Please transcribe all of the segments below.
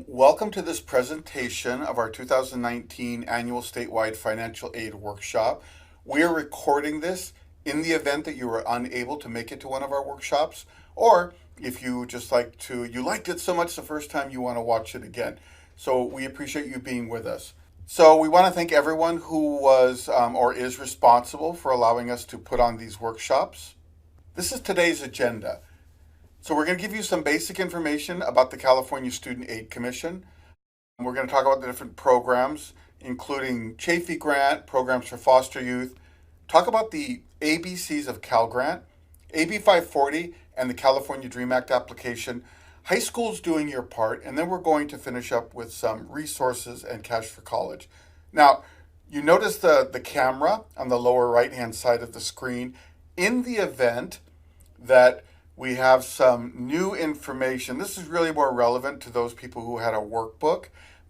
Welcome to this presentation of our 2019 Annual Statewide Financial Aid Workshop. We are recording this in the event that you were unable to make it to one of our workshops, or if you you liked it so much the first time you want to watch it again. So we appreciate you being with us. So we want to thank everyone who was or is responsible for allowing us to put on these workshops. This is today's agenda. So we're going to give you some basic information about the California Student Aid Commission. We're going to talk about the different programs, including Chafee Grant, programs for foster youth, talk about the ABCs of Cal Grant, AB 540, and the California DREAM Act application, high school's doing your part, and then we're going to finish up with some resources and cash for college. Now, you notice the camera on the lower right-hand side of the screen. In the event that we have some new information. This is really more relevant to those people who had a workbook,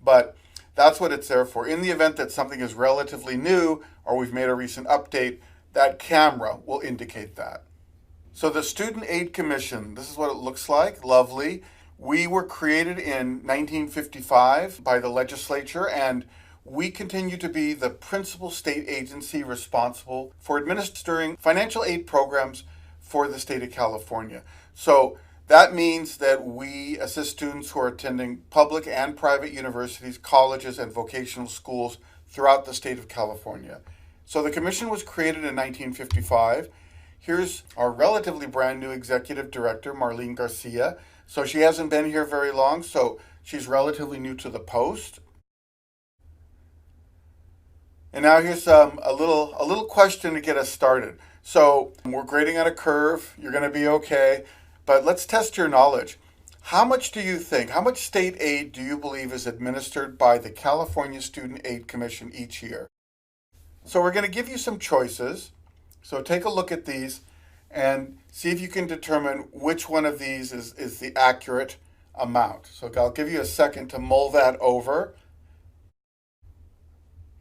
but that's what it's there for. In the event that something is relatively new or we've made a recent update, that camera will indicate that. So the Student Aid Commission, this is what it looks like. Lovely. We were created in 1955 by the legislature, and we continue to be the principal state agency responsible for administering financial aid programs for the state of California. So that means that we assist students who are attending public and private universities, colleges, and vocational schools throughout the state of California. So the commission was created in 1955. Here's our relatively brand new executive director, Marlene Garcia. So she hasn't been here very long, so she's relatively new to the post. And now here's a little question to get us started. So we're grading on a curve. You're going to be okay. But let's test your knowledge. How much state aid do you believe is administered by the California Student Aid Commission each year? So we're going to give you some choices. So take a look at these and see if you can determine which one of these is the accurate amount. So I'll give you a second to mull that over.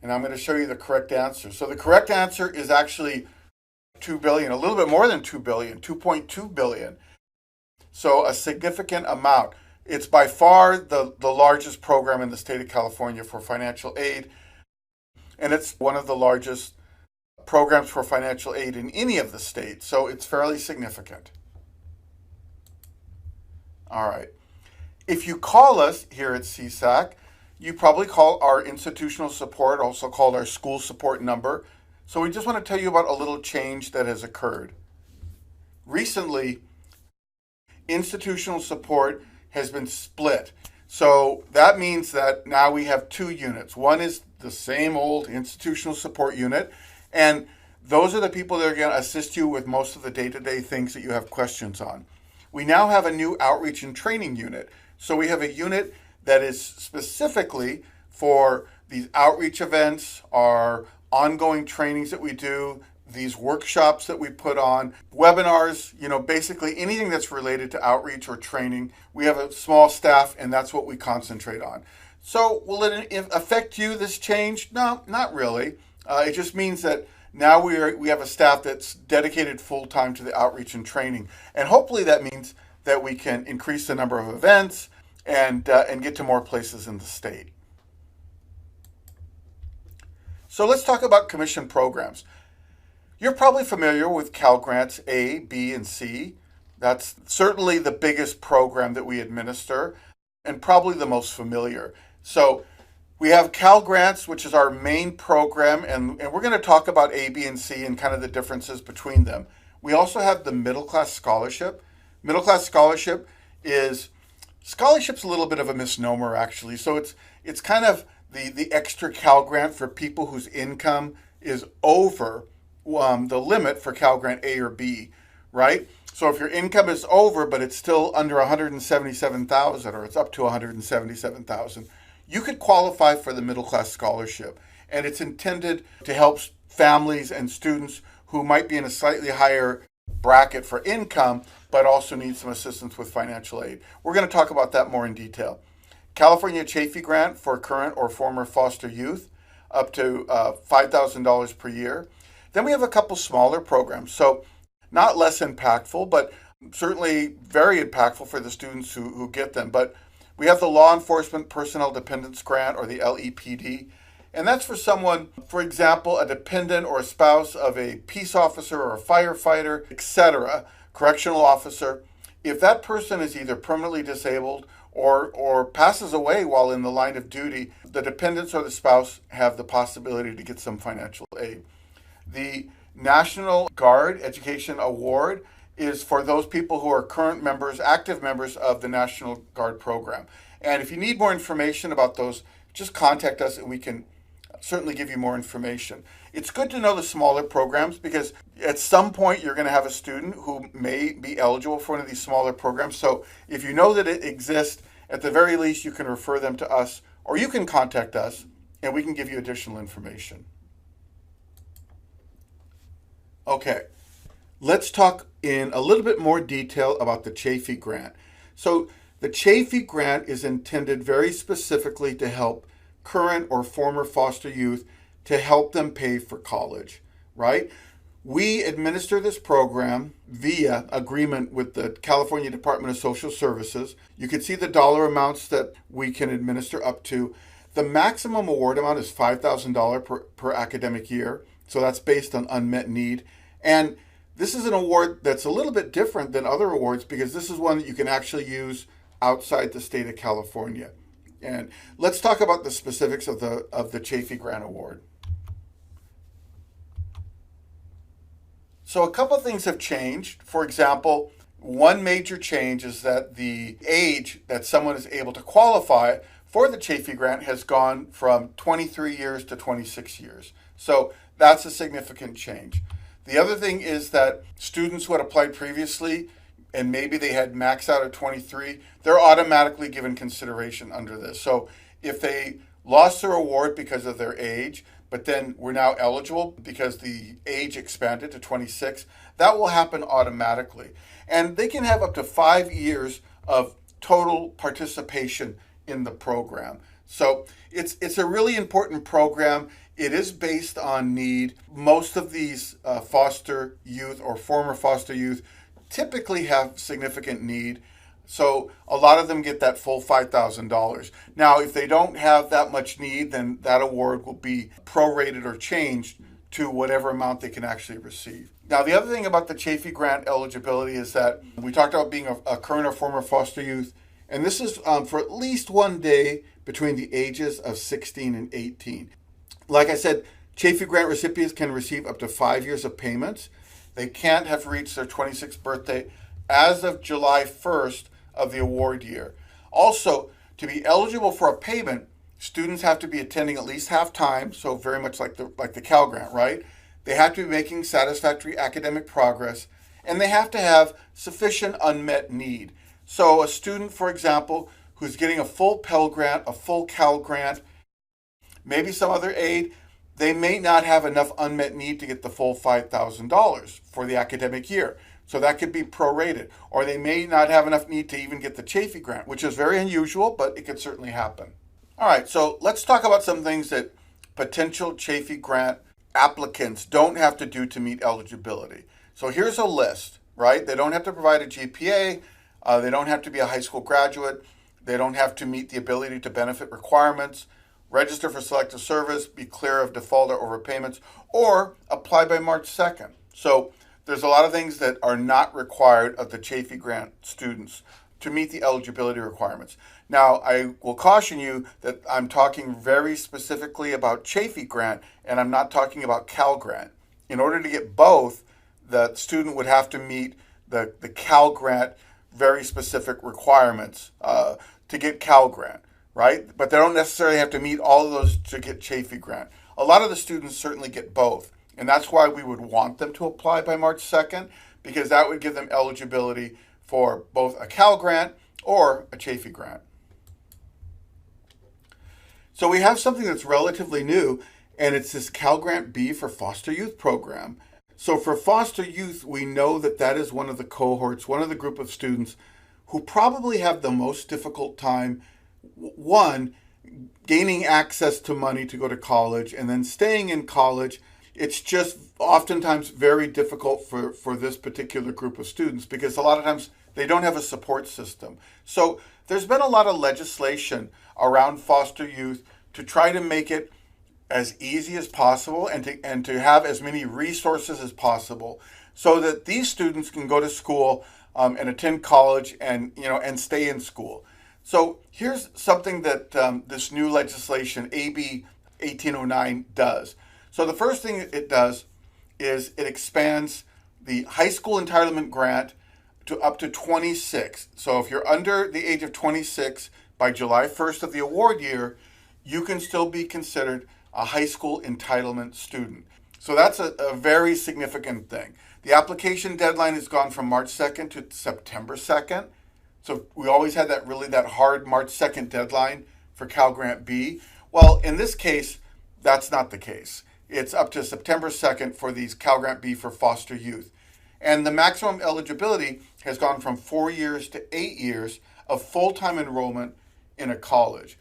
And I'm going to show you the correct answer. So the correct answer is actually $2 billion, a little bit more than $2 billion, $2.2 billion. So a significant amount. It's by far the largest program in the state of California for financial aid, and it's one of the largest programs for financial aid in any of the states, so it's fairly significant. All right. If you call us here at CSAC, you probably call our institutional support, also called our school support number. So we just want to tell you about a little change that has occurred. Recently, institutional support has been split. So that means that now we have two units. One is the same old institutional support unit, and those are the people that are going to assist you with most of the day-to-day things that you have questions on. We now have a new outreach and training unit. So we have a unit that is specifically for these outreach events, our ongoing trainings that we do, these workshops that we put on, webinars, basically anything that's related to outreach or training. We have a small staff, and that's what we concentrate on. So will it affect you, this change? No, not really. It just means that now we have a staff that's dedicated full-time to the outreach and training. And hopefully that means that we can increase the number of events and get to more places in the state. So let's talk about commission programs. You're probably familiar with Cal Grants A, B, and C. That's certainly the biggest program that we administer and probably the most familiar. So we have Cal Grants, which is our main program, and we're going to talk about A, B, and C and kind of the differences between them. We also have the Middle Class Scholarship. Middle Class Scholarship scholarship's a little bit of a misnomer, actually. So it's kind of the extra Cal Grant for people whose income is over the limit for Cal Grant A or B, right? So if your income is over, but it's still under $177,000 or it's up to $177,000, you could qualify for the Middle Class Scholarship. And it's intended to help families and students who might be in a slightly higher bracket for income, but also need some assistance with financial aid. We're going to talk about that more in detail. California Chafee Grant for current or former foster youth, up to $5,000 per year. Then we have a couple smaller programs, so not less impactful, but certainly very impactful for the students who get them. But We have the Law Enforcement Personnel Dependence Grant, or the LEPD. And that's for someone, for example, a dependent or a spouse of a peace officer or a firefighter, etc., correctional officer. If that person is either permanently disabled or passes away while in the line of duty, the dependents or the spouse have the possibility to get some financial aid. The National Guard Education Award is for those people who are current members, active members of the National Guard program. And if you need more information about those, just contact us and we can certainly give you more information. It's good to know the smaller programs because at some point you're going to have a student who may be eligible for one of these smaller programs. So if you know that it exists, at the very least you can refer them to us, or you can contact us and we can give you additional information. Okay, let's talk in a little bit more detail about the Chafee Grant. So the Chafee Grant is intended very specifically to help current or former foster youth, to help them pay for college, right? We administer this program via agreement with the California Department of Social Services. You can see the dollar amounts that we can administer up to. The maximum award amount is $5,000 per academic year. So that's based on unmet need. And this is an award that's a little bit different than other awards because this is one that you can actually use outside the state of California. And let's talk about the specifics of the Chafee Grant Award. So a couple of things have changed. For example, one major change is that the age that someone is able to qualify for the Chafee Grant has gone from 23 years to 26 years. So that's a significant change. The other thing is that students who had applied previously and maybe they had maxed out at 23, they're automatically given consideration under this. So if they lost their award because of their age, but then we're now eligible because the age expanded to 26, that will happen automatically. And they can have up to 5 years of total participation in the program. So it's a really important program. It is based on need. Most of these foster youth or former foster youth typically have significant need. So a lot of them get that full $5,000. Now, if they don't have that much need, then that award will be prorated or changed to whatever amount they can actually receive. Now, the other thing about the Chafee Grant eligibility is that we talked about being a current or former foster youth, and this is for at least 1 day between the ages of 16 and 18. Like I said, Chafee Grant recipients can receive up to 5 years of payments. They can't have reached their 26th birthday as of July 1st of the award year. Also, to be eligible for a payment, students have to be attending at least half time, so very much like the Cal Grant, right? They have to be making satisfactory academic progress, and they have to have sufficient unmet need. So a student, for example, who's getting a full Pell Grant, a full Cal Grant, maybe some other aid, they may not have enough unmet need to get the full $5,000 for the academic year. So that could be prorated. Or they may not have enough need to even get the Chafee Grant, which is very unusual, but it could certainly happen. All right, so let's talk about some things that potential Chafee Grant applicants don't have to do to meet eligibility. So here's a list, right? They don't have to provide a GPA. They don't have to be a high school graduate. They don't have to meet the ability to benefit requirements, register for selective service, be clear of default or overpayments, or apply by March 2nd. So there's a lot of things that are not required of the Chafee Grant students to meet the eligibility requirements. Now, I will caution you that I'm talking very specifically about Chafee Grant, and I'm not talking about Cal Grant. In order to get both, the student would have to meet the Cal Grant very specific requirements to get Cal Grant, right? But they don't necessarily have to meet all of those to get Chafee Grant. A lot of the students certainly get both, and that's why we would want them to apply by March 2nd, because that would give them eligibility for both a Cal Grant or a Chafee Grant. So we have something that's relatively new, and it's this Cal Grant B for Foster Youth program. So for foster youth, we know that that is one of the cohorts, one of the group of students who probably have the most difficult time, one, gaining access to money to go to college, and then staying in college. It's just oftentimes very difficult for this particular group of students because a lot of times they don't have a support system. So there's been a lot of legislation around foster youth to try to make it as easy as possible and to have as many resources as possible so that these students can go to school and attend college and stay in school. So here's something that this new legislation, AB 1809, does. So the first thing it does is it expands the high school entitlement grant to up to 26. So if you're under the age of 26 by July 1st of the award year, you can still be considered a high school entitlement student. So that's a very significant thing. The application deadline has gone from March 2nd to September 2nd. So we always had that hard March 2nd deadline for Cal Grant B. Well, in this case, that's not the case. It's up to September 2nd for these Cal Grant B for foster youth. And the maximum eligibility has gone from 4 years to 8 years of full-time enrollment in a college.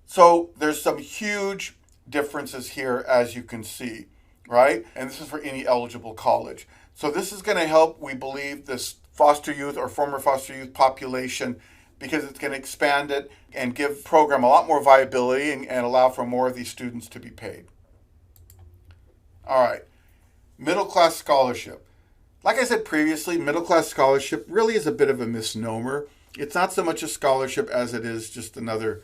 So there's some huge differences here, as you can see, right? And this is for any eligible college. So this is going to help, we believe, this foster youth or former foster youth population because it's going to expand it and give the program a lot more viability and allow for more of these students to be paid. All right, middle class scholarship. Like I said previously, middle class scholarship really is a bit of a misnomer. It's not so much a scholarship as it is just another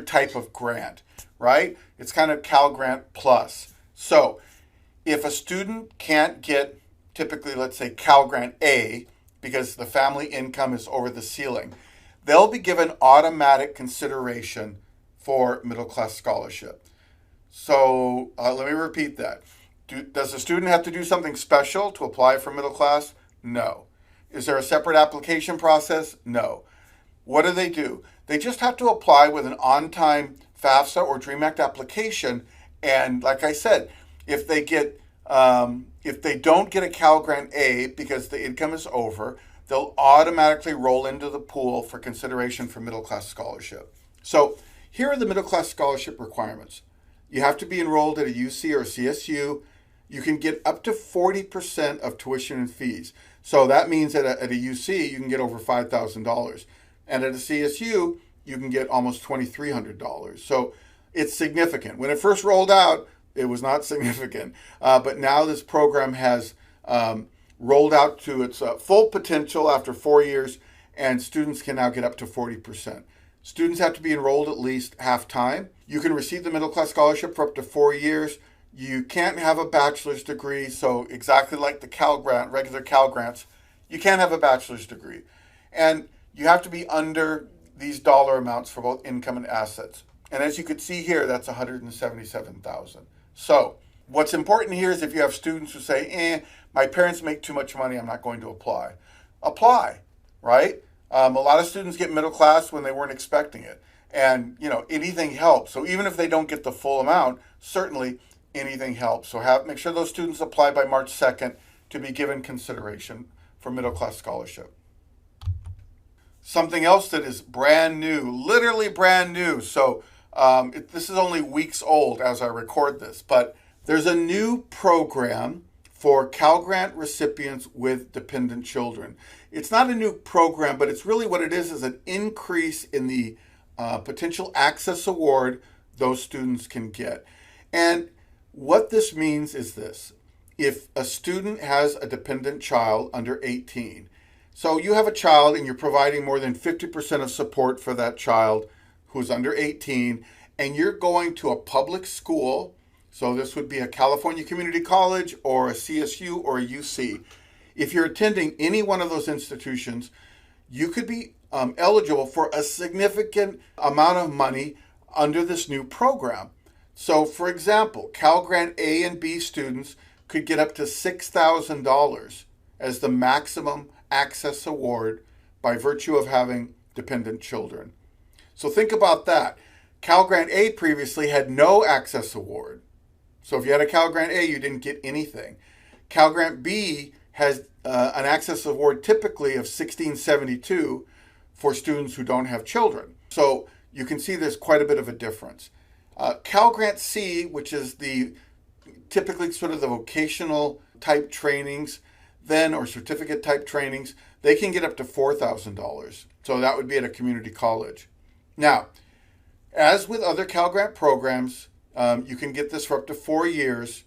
type of grant, right? It's kind of Cal Grant Plus. So if a student can't get typically, let's say, Cal Grant A because the family income is over the ceiling, they'll be given automatic consideration for middle class scholarship. So let me repeat that. Does the student have to do something special to apply for middle class? No. Is there a separate application process? No. What do? They just have to apply with an on-time FAFSA or DREAM Act application. And like I said, if they don't get a Cal Grant A because the income is over, they'll automatically roll into the pool for consideration for middle class scholarship. So here are the middle class scholarship requirements. You have to be enrolled at a UC or a CSU. You can get up to 40% of tuition and fees. So that means that at a UC, you can get over $5,000. And at a CSU, you can get almost $2,300. So it's significant. When it first rolled out, it was not significant. But now this program has rolled out to its full potential after 4 years, and students can now get up to 40%. Students have to be enrolled at least half-time. You can receive the middle class scholarship for up to 4 years. You can't have a bachelor's degree, so exactly like the Cal Grant, regular Cal Grants, you can't have a bachelor's degree. And you have to be under these dollar amounts for both income and assets. And as you can see here, that's $177,000. So what's important here is if you have students who say, my parents make too much money, I'm not going to apply. Apply, right? A lot of students get middle class when they weren't expecting it. And, anything helps. So even if they don't get the full amount, certainly anything helps. So make sure those students apply by March 2nd to be given consideration for middle class scholarship. Something else that is brand new, literally brand new. So this is only weeks old as I record this, but there's a new program for Cal Grant recipients with dependent children. It's not a new program, but it's really what it is an increase in the potential access award those students can get. And what this means is this. If a student has a dependent child under 18, so you have a child and you're providing more than 50% of support for that child who's under 18, and you're going to a public school, so this would be a California Community College or a CSU or a UC. If you're attending any one of those institutions, you could be eligible for a significant amount of money under this new program. So for example, Cal Grant A and B students could get up to $6,000 as the maximum access award by virtue of having dependent children. So think about that. Cal Grant A previously had no access award. So if you had a Cal Grant A, you didn't get anything. Cal Grant B has an access award typically of $1,672 for students who don't have children. So you can see there's quite a bit of a difference. Cal Grant C, which is typically sort of the vocational type trainings, or certificate type trainings, they can get up to $4,000. So that would be at a community college. Now, as with other Cal Grant programs, you can get this for up to 4 years,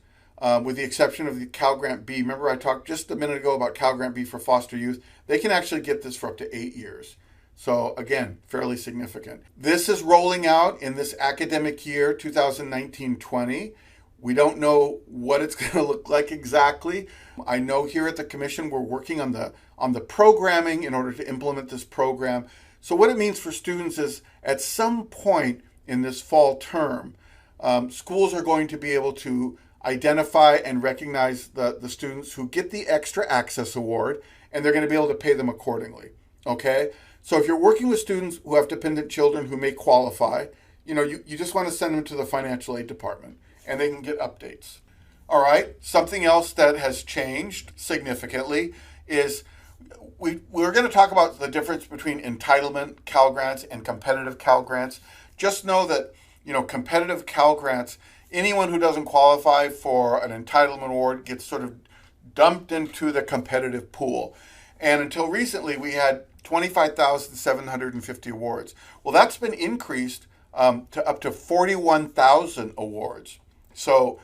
with the exception of the Cal Grant B. Remember, I talked just a minute ago about Cal Grant B for foster youth. They can actually get this for up to 8 years. So, again, fairly significant. This is rolling out in this academic year, 2019-20. We don't know what it's going to look like exactly. I know here at the commission we're working on the programming in order to implement this program. So what it means for students is at some point in this fall term, schools are going to be able to identify and recognize the students who get the Extra Access Award, and they're going to be able to pay them accordingly. Okay? So if you're working with students who have dependent children who may qualify, you just want to send them to the financial aid department, and they can get updates. All right, something else that has changed significantly is we're going to talk about the difference between entitlement Cal Grants and competitive Cal Grants. Just know that, competitive Cal Grants, anyone who doesn't qualify for an entitlement award gets sort of dumped into the competitive pool. And until recently, we had 25,750 awards. Well, that's been increased to up to 41,000 awards. So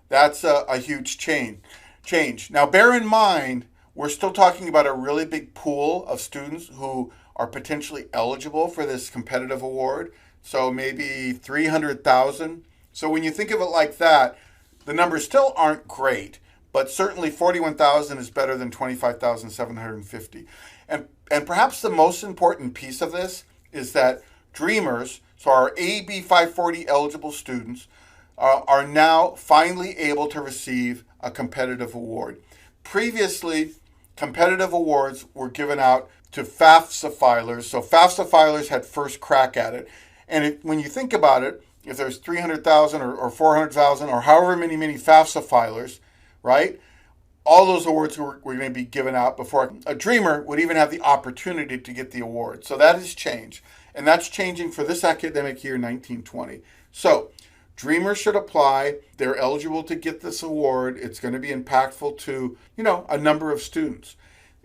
that's a huge change. Now, bear in mind, we're still talking about a really big pool of students who are potentially eligible for this competitive award. So maybe 300,000. So when you think of it like that, the numbers still aren't great, but certainly 41,000 is better than 25,750. And perhaps the most important piece of this is that Dreamers, so our AB 540 eligible students, are now finally able to receive a competitive award. Previously, competitive awards were given out to FAFSA filers. So FAFSA filers had first crack at it. And when you think about it, if there's 300,000 or 400,000 or however many FAFSA filers, right? All those awards were going to be given out before a Dreamer would even have the opportunity to get the award. So that has changed. And that's changing for this academic year, 1920. So Dreamers should apply. They're eligible to get this award. It's going to be impactful to, a number of students.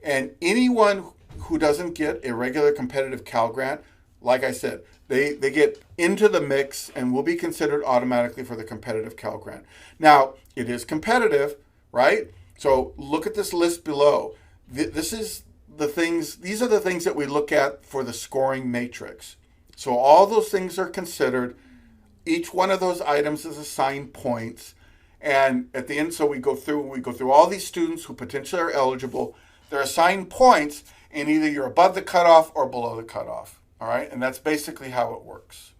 And anyone who doesn't get a regular competitive Cal Grant, like I said, they get into the mix and will be considered automatically for the competitive Cal Grant. Now, it is competitive, right? So look at this list below. These are the things that we look at for the scoring matrix. So all those things are considered. Each one of those items is assigned points. And at the end, so we go through all these students who potentially are eligible. They're assigned points, and either you're above the cutoff or below the cutoff. All right, and that's basically how it works.